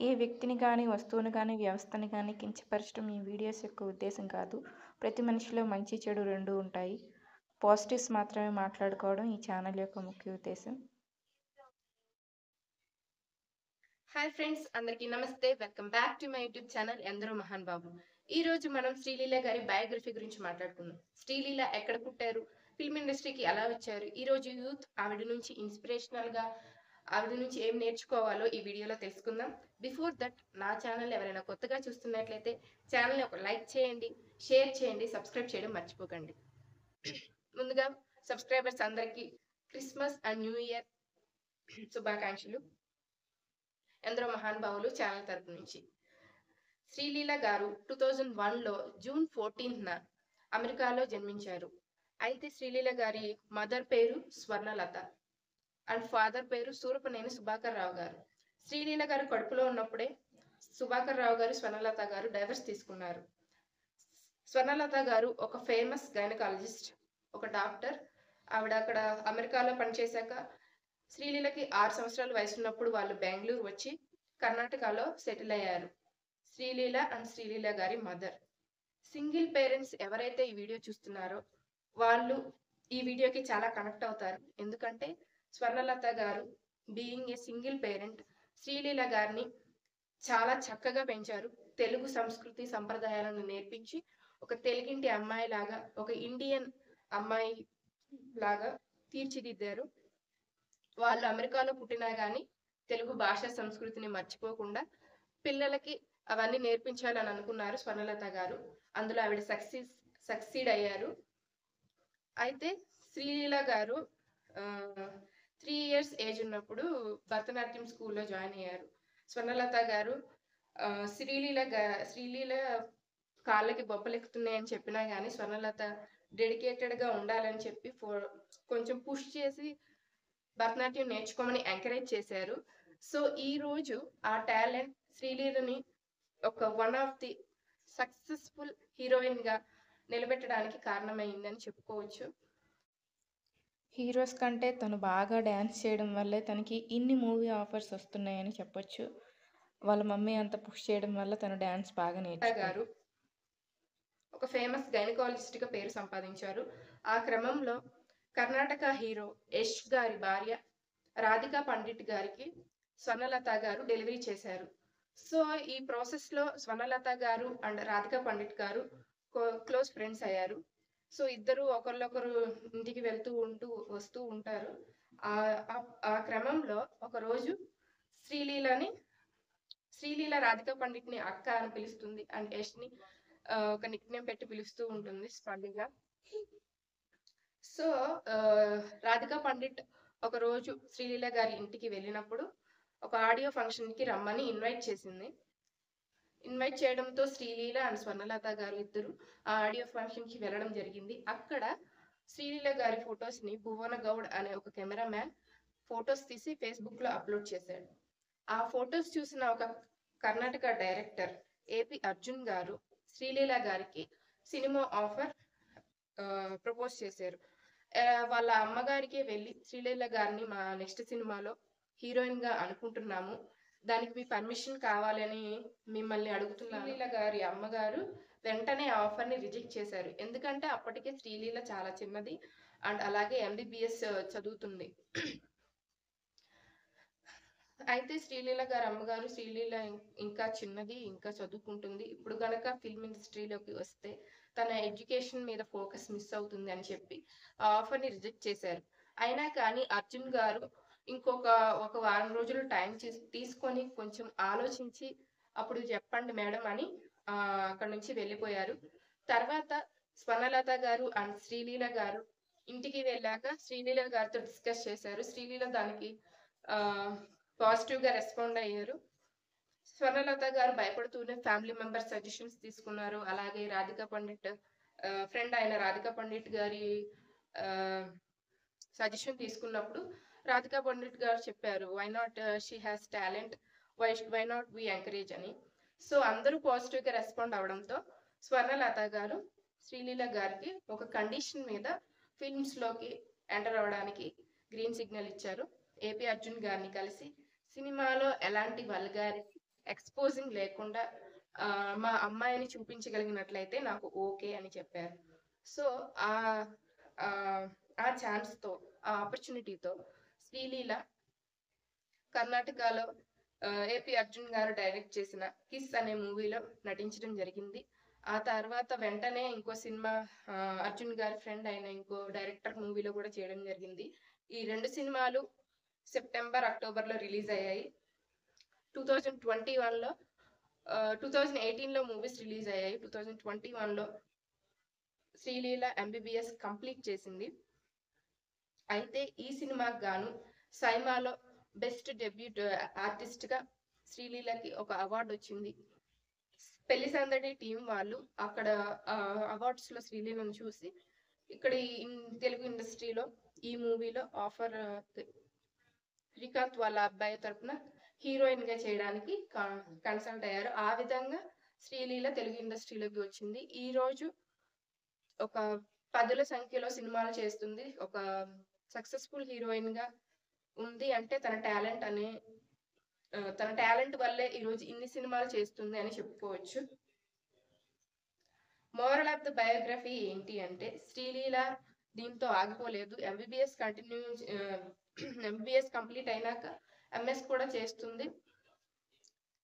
ఏ వ్యక్తిని గానీ, వస్తువుని గానీ, వ్యవస్థని గానీ కించపరచడం ఈ వీడియోస్ యొక్క ఉద్దేశం కాదు. ప్రతి మనిషిలో మంచి, చెడు రెండూ ఉంటాయి. పాజిటివ్స్ మాత్రమే మాట్లాడుకోవడం ఈ ఛానల్ యొక్క ముఖ్య ఉద్దేశం. హాయ్ ఫ్రెండ్స్, అందరికీ నమస్తే. Welcome back to my YouTube channel ఎందరో మహాన్ బాబు. ఈ రోజు మనం శ్రీలీల గారి బయోగ్రఫీ గురించి మాట్లాడుకుందాం. శ్రీలీల ఎక్కడ పుట్టారు, ఫిల్మ్ ఇండస్ట్రీకి ఎలా వచ్చారు, ఈ రోజు యూత్ ఆవిడ నుంచి ఇన్స్పిరేషనల్ గా ఆవిడ నుంచి ఏం నేర్చుకోవాలో ఈ వీడియోలో తెలుసుకుందాం. బిఫోర్ దట్, నా ఛానల్ ఎవరైనా కొత్తగా చూస్తున్నట్లయితే ఛానల్ని ఒక లైక్ చేయండి, షేర్ చేయండి, సబ్స్క్రైబ్ చేయడం మర్చిపోకండి. ముందుగా సబ్స్క్రైబర్స్ అందరికీ క్రిస్మస్ అండ్ న్యూ ఇయర్ శుభాకాంక్షలు. ఎందరో మహానుభావులు ఛానల్ తరపు నుంచి. శ్రీలీల గారు 2001లో జూన్ 14న అమెరికాలో జన్మించారు. అయితే శ్రీలీల గారి మదర్ పేరు స్వర్ణలత అండ్ ఫాదర్ పేరు సూరపనేని సుభాకర్ రావు గారు. శ్రీలీల గారు కడుపులో ఉన్నప్పుడే సుభాకర్ రావు గారు, స్వర్ణలత గారు డైవర్స్ తీసుకున్నారు. స్వర్ణలత గారు ఒక ఫేమస్ గైనకాలజిస్ట్, ఒక డాక్టర్. ఆవిడ అక్కడ అమెరికాలో పనిచేశాక శ్రీలీలకి 6 సంవత్సరాల వయసు ఉన్నప్పుడు వాళ్ళు బెంగళూరు వచ్చి కర్ణాటకలో సెటిల్ అయ్యారు. శ్రీలీల అండ్ శ్రీలీల గారి మదర్. సింగిల్ పేరెంట్స్ ఎవరైతే ఈ వీడియో చూస్తున్నారో వాళ్ళు ఈ వీడియోకి చాలా కనెక్ట్ అవుతారు. ఎందుకంటే స్వర్ణలత గారు being a single parent Sreeleela గారిని చాలా చక్కగా పెంచారు. తెలుగు సంస్కృతి సంప్రదాయాలను నేర్పించి ఒక తెలుగింటి అమ్మాయి లాగా, ఒక ఇండియన్ అమ్మాయి లాగా తీర్చిదిద్దారు. వాళ్ళు అమెరికాలో పుట్టినా కానీ తెలుగు భాష సంస్కృతిని మర్చిపోకుండా పిల్లలకి అవన్నీ నేర్పించాలని అనుకున్నారు స్వర్ణలత గారు. అందులో ఆవిడ సక్సీడ్ అయ్యారు. అయితే శ్రీలీల గారు 3 years ఏజ్ ఉన్నప్పుడు భరతనాట్యం స్కూల్లో జాయిన్ అయ్యారు. స్వర్ణలత గారు శ్రీలీల కాళ్ళకి బొబ్బలెక్కుతున్నాయని చెప్పినా కానీ స్వర్ణలత డెడికేటెడ్గా ఉండాలని చెప్పి కొంచెం పుష్ చేసి భరతనాట్యం నేర్చుకోమని ఎంకరేజ్ చేశారు. సో ఈ రోజు ఆ టాలెంట్ శ్రీలీలని ఒక one of the successful heroine గా నిలబెట్టడానికి కారణమైందని చెప్పుకోవచ్చు. హీరోస్ కంటే తను బాగా డ్యాన్స్ చేయడం వల్లే తనకి ఇన్ని మూవీ ఆఫర్స్ వస్తున్నాయని చెప్పొచ్చు. వాళ్ళ మమ్మీ అంత పుష్ చేయడం వల్ల తను డ్యాన్స్ బాగా నేర్చుకున్నారు. ఒక ఫేమస్ గైనకాలజిస్ట్ గా పేరు సంపాదించారు. ఆ క్రమంలో కర్ణాటక హీరో యష్ గారి భార్య రాధికా పండిట్ గారికి స్వర్ణలత గారు డెలివరీ చేశారు. సో ఈ ప్రాసెస్ లో స్వర్ణలత గారు అండ్ రాధికా పండిట్ గారు క్లోజ్ ఫ్రెండ్స్ అయ్యారు. సో ఇద్దరు ఒకరికొకరు ఇంటికి వస్తూ ఉంటారు. ఆ క్రమంలో ఒక రోజు శ్రీలీల రాధికా పండిట్ ని అక్క అని పిలుస్తుంది అండ్ యష్ ని ఒక నిక్ నేమ్ పెట్టి పిలుస్తూ ఉంటుంది స్పండిగా. సో రాధికా పండిట్ ఒక రోజు శ్రీలీల గారి ఇంటికి వెళ్ళినప్పుడు ఒక ఆడియో ఫంక్షన్ కి రమ్మని ఇన్వైట్ చేసింది. ఇన్వైట్ చేయడంతో శ్రీలీల అండ్ స్వర్ణలత గారు ఇద్దరు ఆ ఆడియో ఫంక్షన్ కి వెళ్ళడం జరిగింది. అక్కడ శ్రీలీల గారి ఫొటోస్ ని భువన గౌడ్ అనే ఒక కెమెరామ్యాన్ ఫొటోస్ తీసి ఫేస్బుక్ లో అప్లోడ్ చేశాడు. ఆ ఫొటోస్ చూసిన ఒక కర్ణాటక డైరెక్టర్ ఏపీ అర్జున్ గారు శ్రీలీల గారికి సినిమా ఆఫర్ ప్రపోజ్ చేశారు. వాళ్ళ అమ్మగారికి వెళ్ళి శ్రీలీల గారిని మా నెక్స్ట్ సినిమాలో హీరోయిన్ గా అనుకుంటున్నాము, దానికి మీ పర్మిషన్ కావాలని మిమ్మల్ని అడుగుతున్నాను. శ్రీలీల గారి అమ్మగారు వెంటనే ఆఫర్ ని రిజెక్ట్ చేశారు. ఎందుకంటే అప్పటికే శ్రీలీల చాలా చిన్నది అండ్ అలాగే MBBS చదువుతుంది. అయితే శ్రీలీల గారి అమ్మగారు శ్రీలీల ఇంకా చిన్నది, ఇంకా చదువుకుంటుంది, ఇప్పుడు గనక ఫిల్మ్ ఇండస్ట్రీలోకి వస్తే తన ఎడ్యుకేషన్ మీద ఫోకస్ మిస్ అవుతుంది అని చెప్పి ఆ ఆఫర్ ని రిజెక్ట్ చేశారు. అయినా కానీ అర్జున్ గారు ఒక వారం రోజులు టైం తీసుకొని కొంచెం ఆలోచించి అప్పుడు చెప్పండి మేడం అని అక్కడ నుంచి వెళ్ళిపోయారు. తర్వాత స్వర్ణలత గారు అండ్ శ్రీలీల గారు ఇంటికి వెళ్ళాక శ్రీలీల గారితో డిస్కస్ చేశారు. శ్రీలీల దానికి పాజిటివ్ గా రెస్పాండ్ అయ్యారు. స్వర్ణలత గారు భయపడుతూనే ఫ్యామిలీ మెంబర్స్ సజెషన్స్ తీసుకున్నారు. అలాగే రాధికా పండిట్ ఫ్రెండ్ అయిన రాధికా పండిట్ గారి సజెషన్ తీసుకున్నప్పుడు రాధికా పండిట్ గారు చెప్పారు, why not, she has talent, why not we encourage అని. సో అందరూ పాజిటివ్ గా రెస్పాండ్ అవడంతో స్వర్ణలత గారు శ్రీలీల గారికి ఒక కండిషన్ మీద ఫిల్మ్స్ లోకి ఎంటర్ అవడానికి గ్రీన్ సిగ్నల్ ఇచ్చారు. ఏపీ అర్జున్ గారిని కలిసి సినిమాలో ఎలాంటి వల్గారిటీ ఎక్స్పోజింగ్ లేకుండా మా అమ్మాయిని చూపించగలిగినట్లయితే నాకు ఓకే అని చెప్పారు. సో ఆ ఆ ఛాన్స్తో, ఆ ఆపర్చునిటీతో శ్రీలీల కర్ణాటకలో ఏపీ అర్జున్ గారు డైరెక్ట్ చేసిన కిస్ అనే మూవీలో నటించడం జరిగింది. ఆ తర్వాత వెంటనే ఇంకో సినిమా అర్జున్ గారి ఫ్రెండ్ అయిన ఇంకో డైరెక్టర్ మూవీలో కూడా చేయడం జరిగింది. ఈ 2 సినిమాలు సెప్టెంబర్, అక్టోబర్లో రిలీజ్ అయ్యాయి. 2021లో 2018లో మూవీస్ రిలీజ్ అయ్యాయి. 2021లో శ్రీలీల ఎంబీబీఎస్ కంప్లీట్ చేసింది. అయితే ఈ సినిమాకి గాను సైమాలో బెస్ట్ డెబ్యూట్ ఆర్టిస్ట్ గా శ్రీలీలకి ఒక అవార్డు వచ్చింది. పెళ్లి సందడి టీం వాళ్ళు అక్కడ అవార్డ్స్ లో శ్రీలీలను చూసి ఇక్కడ తెలుగు ఇండస్ట్రీలో ఈ మూవీలో ఆఫర్ శ్రీకాంత్ వాళ్ళ అబ్బాయి తరపున హీరోయిన్ గా చేయడానికి కన్సల్ట్ అయ్యారు. ఆ విధంగా శ్రీలీల తెలుగు ఇండస్ట్రీలోకి వచ్చింది. ఈ రోజు ఒక 10ల సంఖ్యలో సినిమాలు చేస్తుంది. ఒక సక్సెస్ఫుల్ హీరోయిన్ గా ఉంది అంటే తన టాలెంట్ వల్లే ఈరోజు ఇన్ని సినిమాలు చేస్తుంది అని చెప్పుకోవచ్చు. మోరల్ ఆఫ్ ద బయోగ్రఫీ ఏంటి అంటే శ్రీలీల దీంతో ఆగిపోలేదు. ఎంబీబీఎస్ కంప్లీట్ అయినాక ఎంఎస్ కూడా చేస్తుంది.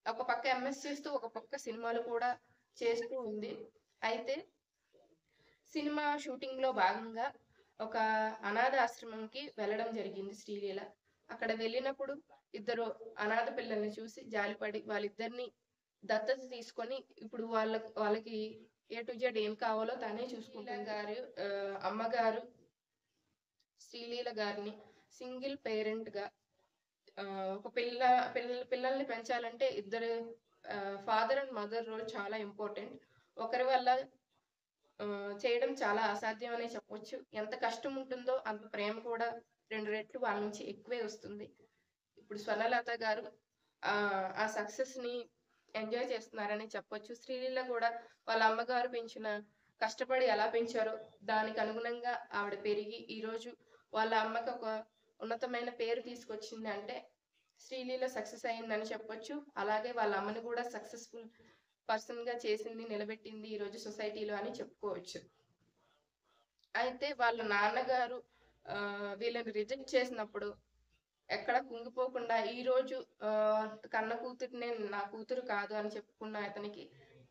ఒక పక్క ఎంఎస్ చేస్తూ ఒక పక్క సినిమాలు కూడా చేస్తూ ఉంది. అయితే సినిమా షూటింగ్ లో భాగంగా ఒక అనాథ ఆశ్రమంకి వెళ్ళడం జరిగింది శ్రీలీల. అక్కడ వెళ్ళినప్పుడు ఇద్దరు అనాథ పిల్లల్ని చూసి జాలిపడి వాళ్ళిద్దరిని దత్తత తీసుకొని ఇప్పుడు వాళ్ళకి ఏ టు జెడ్ ఏం కావాలో తనే చూసుకుంటుంది. అమ్మగారు శ్రీలీల గారిని సింగిల్ పేరెంట్ గా ఒక పిల్లల్ని పెంచాలంటే ఇద్దరు ఫాదర్ అండ్ మదర్ రోల్ చాలా ఇంపార్టెంట్. ఒకరి వల్ల చేయడం చాలా అసాధ్యం అనే చెప్పొచ్చు. ఎంత కష్టం ఉంటుందో అంత ప్రేమ కూడా 2 రెట్లు వాళ్ళ నుంచి ఎక్కువే వస్తుంది. ఇప్పుడు స్వర్ణలత గారు ఆ సక్సెస్ ని ఎంజాయ్ చేస్తున్నారని చెప్పొచ్చు. శ్రీలీల కూడా వాళ్ళ అమ్మగారు కష్టపడి ఎలా పెంచారో దానికి అనుగుణంగా ఆవిడ పెరిగి ఈరోజు వాళ్ళ అమ్మకి ఒక ఉన్నతమైన పేరు తీసుకొచ్చింది అంటే శ్రీలీల సక్సెస్ అయిందని చెప్పొచ్చు. అలాగే వాళ్ళ అమ్మని కూడా సక్సెస్ఫుల్ పర్సన్ గా చేసింది, నిలబెట్టింది ఈరోజు సొసైటీలో అని చెప్పుకోవచ్చు. అయితే వాళ్ళ నాన్నగారు వీళ్ళని రిజెక్ట్ చేసినప్పుడు ఎక్కడ కుంగిపోకుండా ఈరోజు కన్న కూతురినే నా కూతురు కాదు అని చెప్పుకున్న అతనికి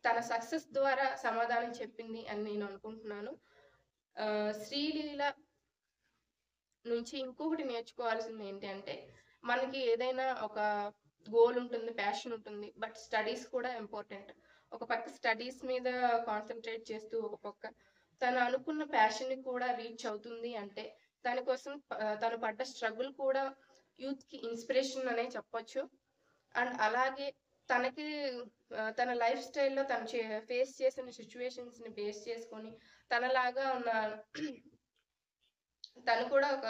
తన సక్సెస్ ద్వారా సమాధానం చెప్పింది అని నేను అనుకుంటున్నాను. శ్రీలీల నుంచి ఇంకొకటి నేర్చుకోవాల్సింది ఏంటి అంటే మనకి ఏదైనా ఒక గోల్ ఉంటుంది, ప్యాషన్ ఉంటుంది, బట్ స్టడీస్ కూడా ఇంపార్టెంట్. ఒక పక్క స్టడీస్ మీద కాన్సన్ట్రేట్ చేస్తూ ఒక పక్క తను అనుకున్న ప్యాషన్ ని కూడా రీచ్ అవుతుంది అంటే దానికోసం తను పడ్డ స్ట్రగుల్ కూడా యూత్ కి ఇన్స్పిరేషన్ అనే చెప్పొచ్చు. అండ్ అలాగే తనకి తన లైఫ్ స్టైల్లో తను ఫేస్ చేసిన సిచ్యువేషన్స్ ని బేస్ చేసుకొని తనలాగా ఉన్న తను కూడా ఒక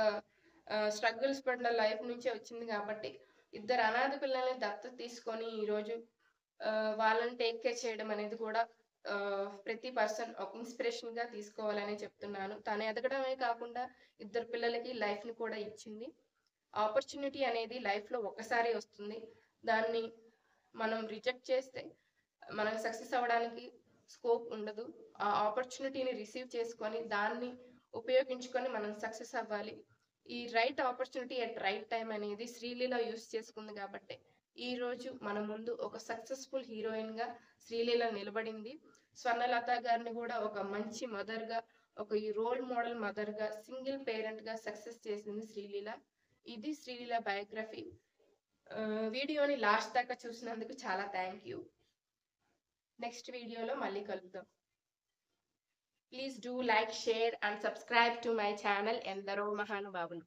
స్ట్రగుల్స్ పడిన లైఫ్ నుంచే వచ్చింది కాబట్టి ఇద్దరు అనాథ పిల్లల్ని దత్తత తీసుకొని ఈరోజు వాళ్ళని టేక్ కేర్ చేయడం అనేది కూడా ప్రతి పర్సన్ ఒక ఇన్స్పిరేషన్ గా తీసుకోవాలని చెప్తున్నాను. తను ఎదగడమే కాకుండా ఇద్దరు పిల్లలకి లైఫ్ ని కూడా ఇచ్చింది. ఆపర్చునిటీ అనేది లైఫ్ లో ఒక్కసారి వస్తుంది. దాన్ని మనం రిజెక్ట్ చేస్తే మనం సక్సెస్ అవ్వడానికి స్కోప్ ఉండదు. ఆ ఆపర్చునిటీని రిసీవ్ చేసుకొని దాన్ని ఉపయోగించుకొని మనం సక్సెస్ అవ్వాలి. ఈ right opportunity at right time అనేది శ్రీలీల యూస్ చేసుకుంది కాబట్టి ఈ రోజు మన ముందు ఒక సక్సెస్ఫుల్ హీరోయిన్ గా శ్రీలీల నిలబడింది. స్వర్ణలత గారిని కూడా ఒక మంచి మదర్ గా, ఒక రోల్ మోడల్ మదర్ గా, సింగిల్ పేరెంట్ గా సక్సెస్ చేసింది శ్రీలీల. ఇది శ్రీలీల బయోగ్రఫీ. వీడియోని లాస్ట్ దాకా చూసినందుకు చాలా థ్యాంక్ యూ. నెక్స్ట్ వీడియోలో మళ్ళీ కలుద్దాం. Please do like, share and subscribe to my channel Endaro Mahanubavuలు.